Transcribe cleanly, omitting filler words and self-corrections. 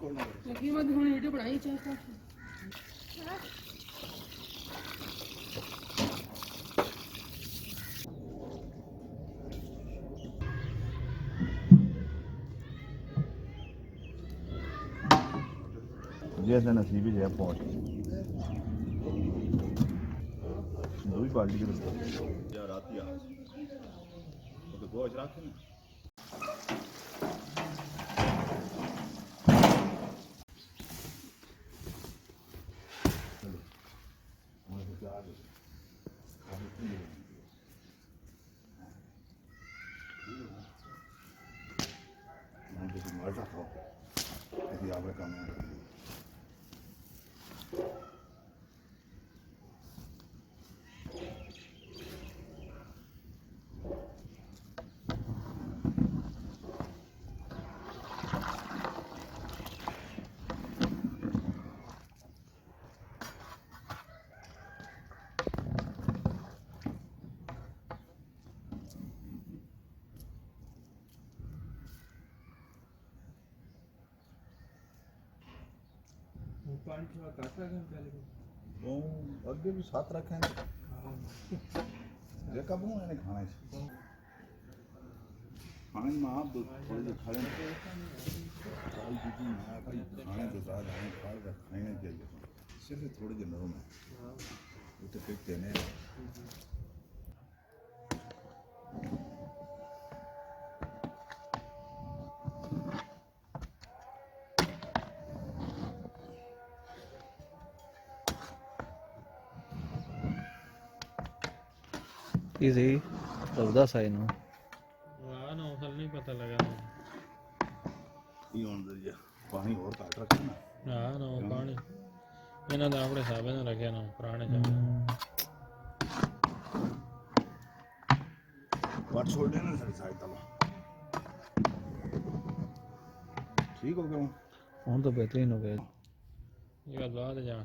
लगी मैं हुण वीडियो बनाई चाह जैसे नसीब ही है पहुंच दो ही बाल्टी के यार आती है तो गोश रख ना मजा खाओ ऐसी आप काम पानी थोड़ा काट रखें पहले वो अगे भी साथ रखें ये कब हूँ मैंने खाना खाने में आप थोड़े जो खाए खाने तो साथ आए खाने चाहिए सिर्फ थोड़े जो नरम है वो तो फिर देने इजी दस है ना वाह ना उसल नहीं पता लगा ये ऑन दरिया पानी और काट रखा ना हां ना पानी ਇਹਨਾਂ ਦਾ ਆਪਣੇ ਹਿਸਾਬ ਨਾਲ ਰੱਖਿਆ ਨਾ ਪੁਰਾਣੇ ਸਮੇਂ वाट छोड़ देना सारी साइड तला ठीक हो गया ਹੁਣ ਤਾਂ ਬਿਹਤਰੀਨ ਹੋ ਗਿਆ ਇਹ ਬਾਅਦ ਜਾ